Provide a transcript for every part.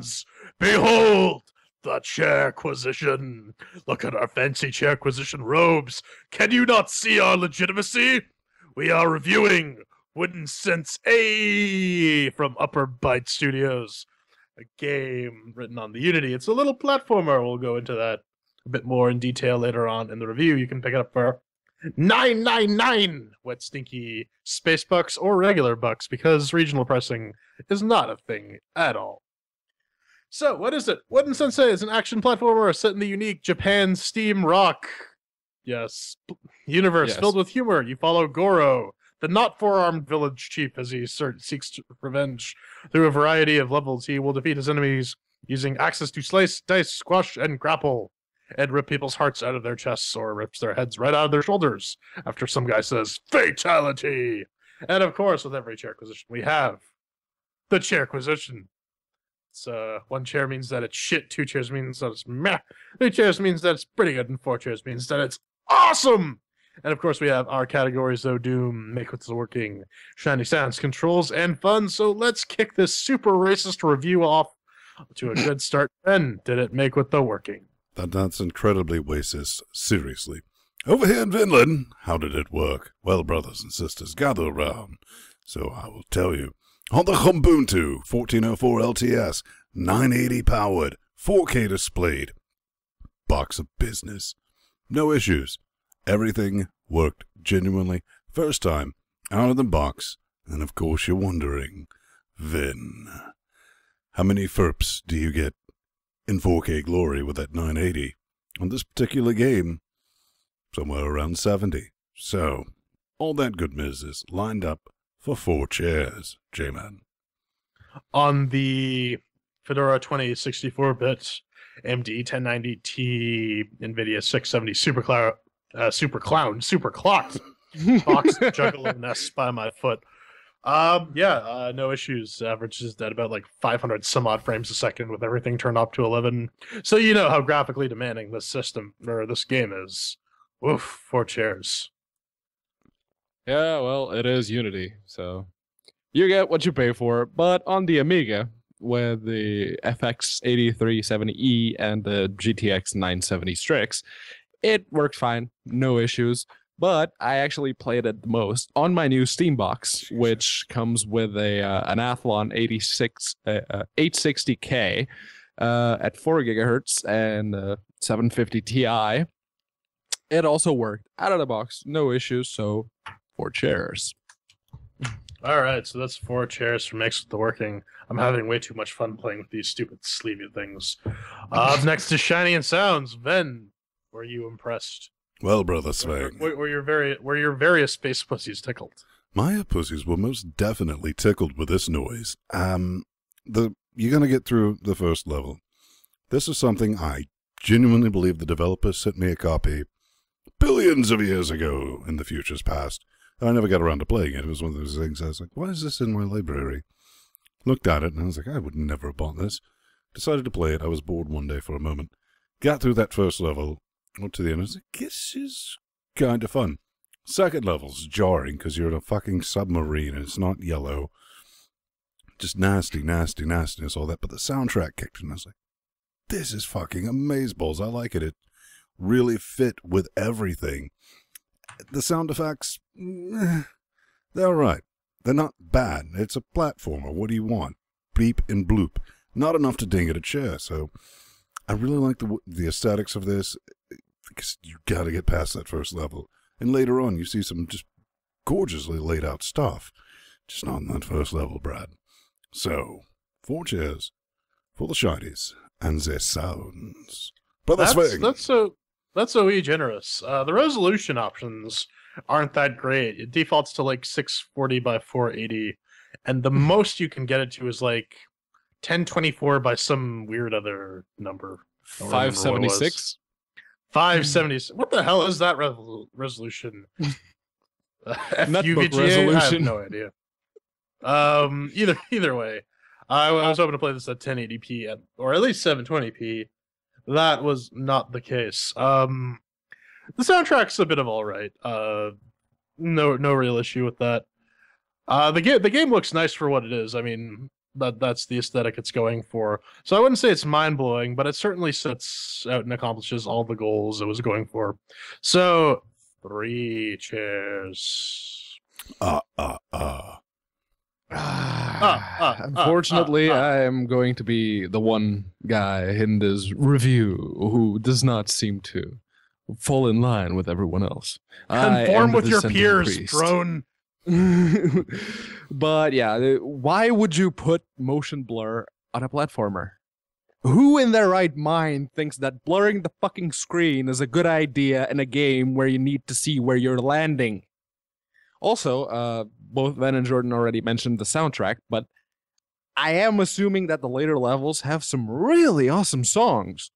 fans, behold the chairquisition. Look at our fancy chairquisition robes. Can you not see our legitimacy? We are reviewing Wooden Sen'SeY from Upper Byte Studios, a game written on the Unity. It's a little platformer. We'll go into that a bit more in detail later on in the review. You can pick it up for $9.99 wet stinky space bucks or regular bucks, because regional pricing is not a thing at all. So, what is it? Wooden Sen'SeY is an action platformer set in the unique Japan steam rock universe filled with humor. You follow Goro, the not four-armed village chief, as he seeks revenge. Through a variety of levels, he will defeat his enemies using axes to slice, dice, squash, and grapple, and rip people's hearts out of their chests or rips their heads right out of their shoulders after some guy says, fatality! And of course, with every chairquisition, we have the chairquisition. It's, one chair means that it's shit, two chairs means that it's meh, three chairs means that it's pretty good, and four chairs means that it's awesome! And of course, we have our categories, though: Doom, Make What's Working, Shiny Sounds, Controls, and Fun. So let's kick this super racist review off to a good start. Ben, did it make with the working? That's incredibly racist, seriously. Over here in Finland, how did it work? Well, brothers and sisters, gather around. So I will tell you. On the Ubuntu 1404 LTS, 980 powered, 4K displayed. Box of business. No issues. Everything worked genuinely. First time, out of the box. And of course you're wondering, Vin, how many FERPs do you get in 4K glory with that 980? On this particular game, somewhere around 70. So, all that goodness is lined up for 4 chairs, J-Man. On the Fedora 2064-bit AMD 1090Ti NVIDIA 670 Super Clocked box juggling nest by my foot. No issues. Averages at about like 500 some odd frames a second with everything turned up to 11. So you know how graphically demanding this system or this game is. Oof, 4 chairs. Yeah, well, it is Unity, so you get what you pay for. But on the Amiga, with the FX 8370E and the GTX 970 Strix, it worked fine, no issues. But I actually played it the most on my new Steam box, which comes with an Athlon 860K at 4 gigahertz and 750 Ti. It also worked out of the box, no issues. So 4 chairs. All right, so that's 4 chairs for Makes With The Working. I'm having way too much fun playing with these stupid sleevey things. Up next is Shiny and Sounds. Ven, were you impressed? Well, brother Svang, were your various space pussies tickled? My pussies were most definitely tickled with this noise. You're gonna get through the first level. This is something I genuinely believe the developer sent me a copy billions of years ago in the future's past. I never got around to playing it. It was one of those things I was like, why is this in my library? Looked at it, and I was like, I would never have bought this. Decided to play it. I was bored one day for a moment. Got through that first level, went to the end, I was like, this is kind of fun. Second level's jarring, because you're in a fucking submarine, and it's not yellow. Just nasty, nasty, nastiness, all that. But the soundtrack kicked in, and I was like, this is fucking amazeballs. I like it. It really fit with everything. The sound effects, they're alright. They're not bad. It's a platformer. What do you want? Bleep and bloop. Not enough to ding at a chair. So I really like the aesthetics of this, because you gotta get past that first level. And later on, you see some just gorgeously laid out stuff. Just not in that first level, Brad. So, 4 chairs for the shinies and their sounds. Brother Swing! That's so generous. The resolution options aren't that great. It defaults to like 640 by 480, and the most you can get it to is like 1024 by some weird other number. 576? 576. What the hell is that resolution? Netbook FUVGA? resolution. I have no idea. Either way, I was hoping to play this at 1080p or at least 720p. That was not the case. The soundtrack's a bit of all right. No real issue with that. The game looks nice for what it is. I mean, That's the aesthetic it's going for. So I wouldn't say it's mind-blowing, but it certainly sets out and accomplishes all the goals it was going for. So 3 chairs. Unfortunately, I am going to be the one guy in this review who does not seem to fall in line with everyone else. Conform with your peers, drone. But yeah, why would you put motion blur on a platformer? Who in their right mind thinks that blurring the fucking screen is a good idea in a game where you need to see where you're landing? Also, both Ben and Jordan already mentioned the soundtrack, but I am assuming that the later levels have some really awesome songs.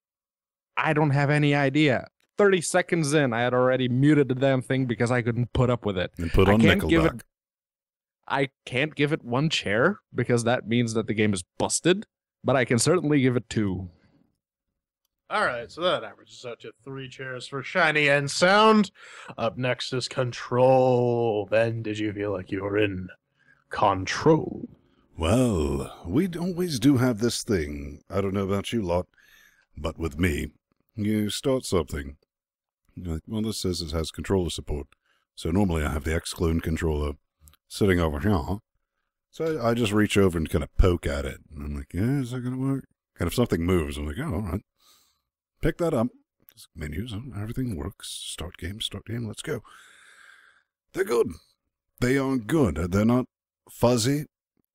I don't have any idea. 30 seconds in, I had already muted the damn thing because I couldn't put up with it. And put on Nickelback. I can't give it 1 chair because that means that the game is busted, but I can certainly give it 2. All right, so that averages out to 3 chairs for shiny and sound. Up next is control. Ben, did you feel like you were in control? Well, we always do have this thing. I don't know about you lot, but with me, you start something. You're like, well, this says it has controller support. So normally I have the X-Clone controller sitting over here. So I just reach over and kind of poke at it. And I'm like, yeah, is that going to work? And if something moves, I'm like, oh, all right. Pick that up. Menus, everything works. Start game, let's go. They're good. They are good. They're not fuzzy.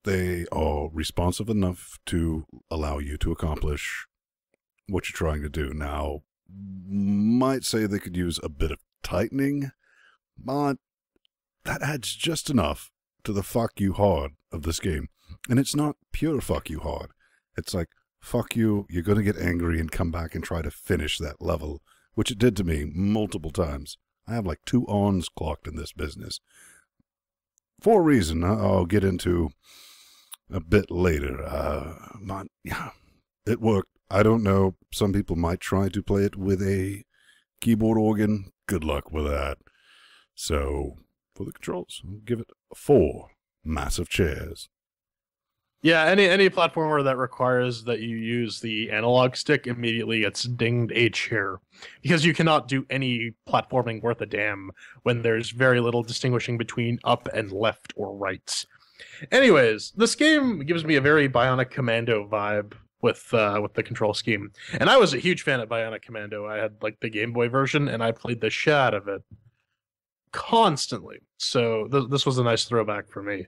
They are responsive enough to allow you to accomplish what you're trying to do. Now, might say they could use a bit of tightening, but that adds just enough to the fuck you hard of this game. And it's not pure fuck you hard. It's like, fuck you, you're going to get angry and come back and try to finish that level, which it did to me multiple times. I have like 2 ons clocked in this business. For a reason I'll get into a bit later. But yeah, it worked. I don't know. Some people might try to play it with a keyboard organ. Good luck with that. So, for the controls, I'll give it 4 massive chairs. Yeah, any platformer that requires that you use the analog stick immediately gets dinged a chair, because you cannot do any platforming worth a damn when there's very little distinguishing between up and left or right. Anyways, this game gives me a very Bionic Commando vibe with the control scheme, and I was a huge fan of Bionic Commando. I had like the Game Boy version, and I played the shit out of it constantly. So this was a nice throwback for me.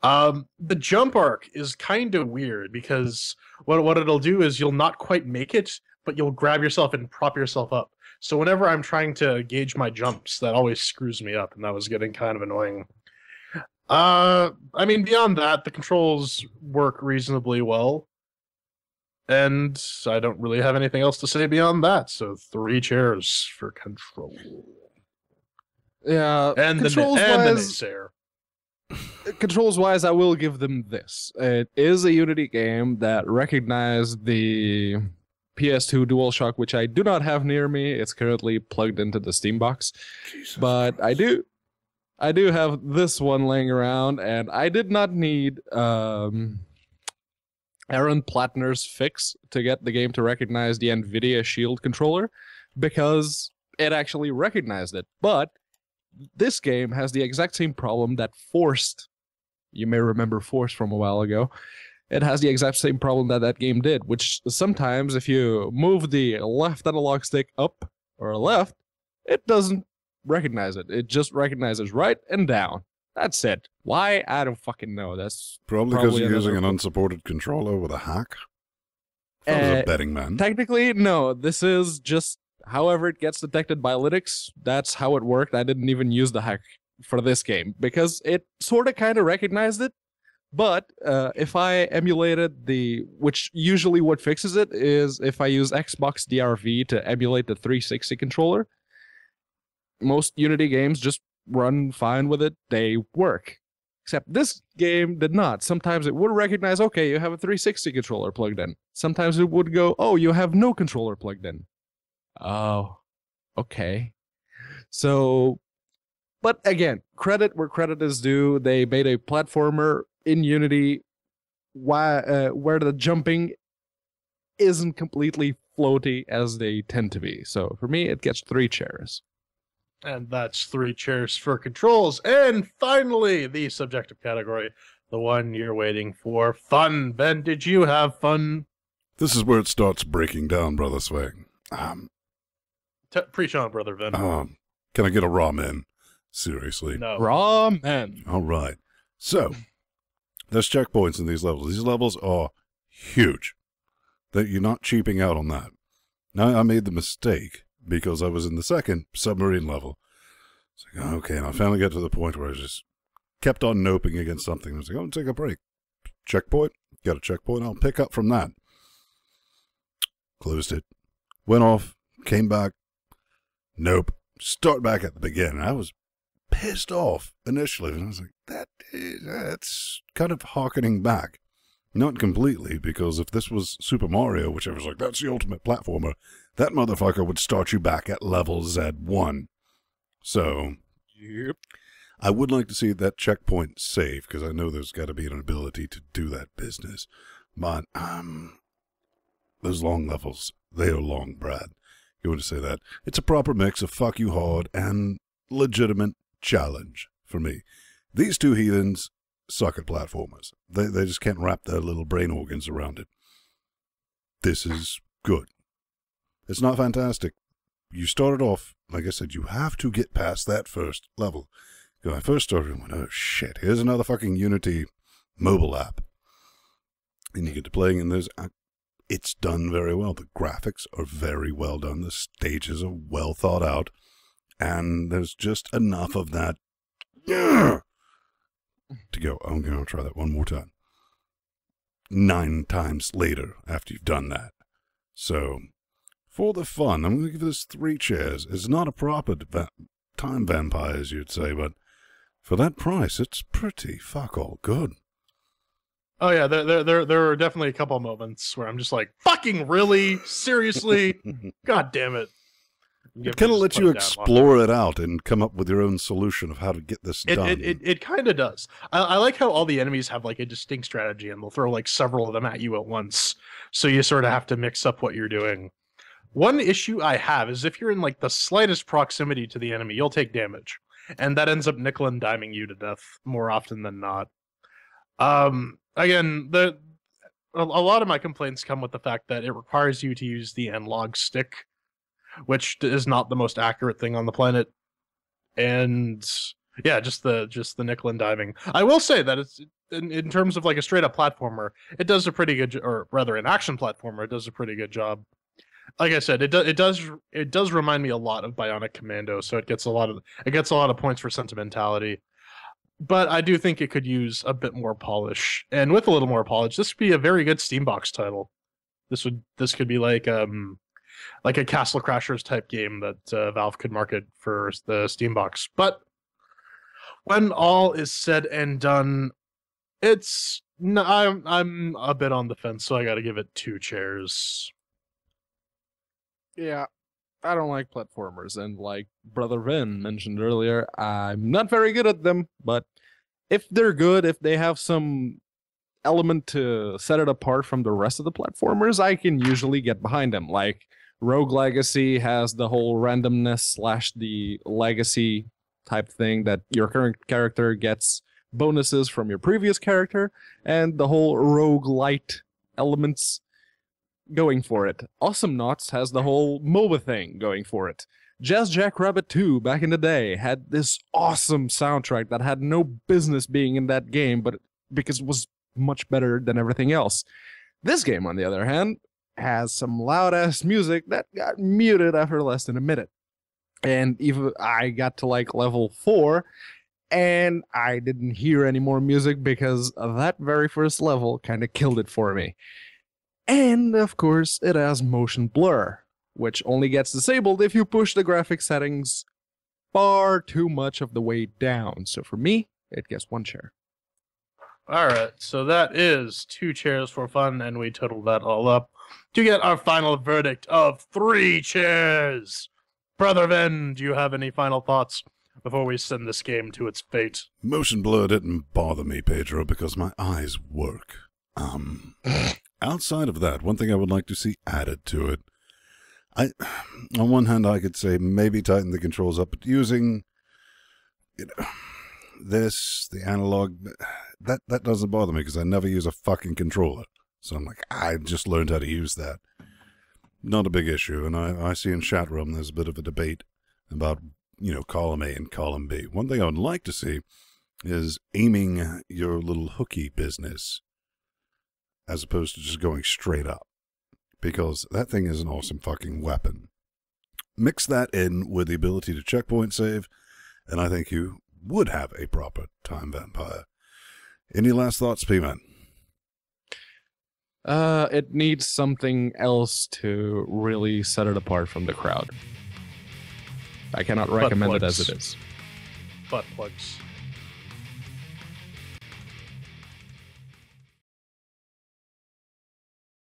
The jump arc is kind of weird because what it'll do is you'll not quite make it, but you'll grab yourself and prop yourself up. So whenever I'm trying to gauge my jumps, that always screws me up, and that was getting kind of annoying. I mean, beyond that, the controls work reasonably well, and I don't really have anything else to say beyond that. So 3 chairs for control. Yeah, and the naysayer. Controls-wise, I will give them this. It is a Unity game that recognized the PS2 DualShock, which I do not have near me. It's currently plugged into the Steam box. Jesus but Christ. I do have this one laying around, and I did not need Aaron Plattner's fix to get the game to recognize the NVIDIA Shield controller, because it actually recognized it. But this game has the exact same problem that Forced, you may remember Forced from a while ago, it has the exact same problem that game did, which sometimes if you move the left analog stick up or left, it doesn't recognize it. It just recognizes right and down. That's it. Why? I don't fucking know. That's Probably because you're using an unsupported controller with a hack. I was a betting man. Technically, no. This is just however it gets detected by Linux. That's how it worked. I didn't even use the hack for this game because it sort of kind of recognized it. But if I emulated which usually what fixes it is if I use Xbox DRV to emulate the 360 controller, most Unity games just run fine with it. They work. Except this game did not. Sometimes it would recognize, okay, you have a 360 controller plugged in. Sometimes it would go, oh, you have no controller plugged in. Oh, okay. So, but again, credit where credit is due. They made a platformer in Unity where the jumping isn't completely floaty as they tend to be. So for me, it gets 3 chairs. And that's 3 chairs for controls. And finally, the subjective category, the one you're waiting for, fun. Ben, did you have fun? This is where it starts breaking down, Brother Swing. Preach on, Brother Ben. Can I get a ramen? Seriously. No. Ramen. All right. So, there's checkpoints in these levels. These levels are huge. That you're not cheaping out on that. Now, I made the mistake because I was in the second submarine level. It's like, okay, and I finally got to the point where I just kept on noping against something. I was like, oh, take a break. Checkpoint. Got a checkpoint. I'll pick up from that. Closed it. Went off. Came back. Nope. Start back at the beginning. I was pissed off initially. And I was like, that's kind of harkening back. Not completely, because if this was Super Mario, which I was like, that's the ultimate platformer, that motherfucker would start you back at level Z1. So, Yep. I would like to see that checkpoint save, because I know there's got to be an ability to do that business. But, those long levels, they are long, Brad. You want to say that? It's a proper mix of fuck you hard and legitimate challenge for me. These two heathens suck at platformers. They just can't wrap their little brain organs around it. This is good. It's not fantastic. You started off, like I said, you have to get past that first level. When I first started, I went, oh shit, here's another fucking Unity mobile app. And you get to playing, and there's... It's done very well. The graphics are very well done. The stages are well thought out. And there's just enough of that... to go, I'm going to try that one more time. 9 times later after you've done that. So, for the fun, I'm going to give this 3 chairs. It's not a proper time vampire, as you'd say, but for that price, it's pretty fuck all good. Oh yeah, there are definitely a couple moments where I'm just like, fucking really? Seriously? God damn it. It kind of lets you explore it out and come up with your own solution of how to get this done. It kind of does. I like how all the enemies have like a distinct strategy, and they'll throw like several of them at you at once. So you sort of have to mix up what you're doing. One issue I have is if you're in like the slightest proximity to the enemy, you'll take damage. And that ends up nickel and diming you to death more often than not. Again, a lot of my complaints come with the fact that it requires you to use the analog stick, which is not the most accurate thing on the planet. And yeah, just the nickel and diming. I will say that it's in terms of like a straight up platformer, it does a pretty good, or rather an action platformer, it does a pretty good job. Like I said, it does remind me a lot of Bionic Commando, so it gets a lot of points for sentimentality. But I do think it could use a bit more polish, and with a little more polish, this would be a very good Steambox title. This could be like a Castle Crashers type game that Valve could market for the Steambox. But when all is said and done, I'm a bit on the fence, so I got to give it 2 chairs. Yeah, I don't like platformers, and like Brother Vin mentioned earlier, I'm not very good at them, but if they're good, if they have some element to set it apart from the rest of the platformers, I can usually get behind them. Like Rogue Legacy has the whole randomness / the legacy type thing that your current character gets bonuses from your previous character, and the whole roguelite elements going for it. Awesome Knots has the whole MOBA thing going for it. Jazz Jackrabbit 2 back in the day had this awesome soundtrack that had no business being in that game, but because it was much better than everything else. This game, on the other hand, has some loud-ass music that got muted after less than a minute. And even I got to like level 4, and I didn't hear any more music because that very first level kind of killed it for me. And, of course, it has motion blur, which only gets disabled if you push the graphic settings far too much of the way down. So for me, it gets 1 chair. All right, so that is 2 chairs for fun, and we totaled that all up to get our final verdict of 3 chairs. Brother Ven, do you have any final thoughts before we send this game to its fate? Motion blur didn't bother me, Pedro, because my eyes work. Outside of that, one thing I would like to see added to it, on one hand, I could say maybe tighten the controls up, but using the analog, that doesn't bother me because I never use a fucking controller. So I'm like, I just learned how to use that. Not a big issue, and I see in chat room there's a bit of a debate about, column A and column B. One thing I would like to see is aiming your little hooky business as opposed to just going straight up, because that thing is an awesome fucking weapon. Mix that in with the ability to checkpoint save, and I think you would have a proper time vampire. Any last thoughts, P-Man? It needs something else to really set it apart from the crowd. I cannot recommend it as it is. Butt plugs.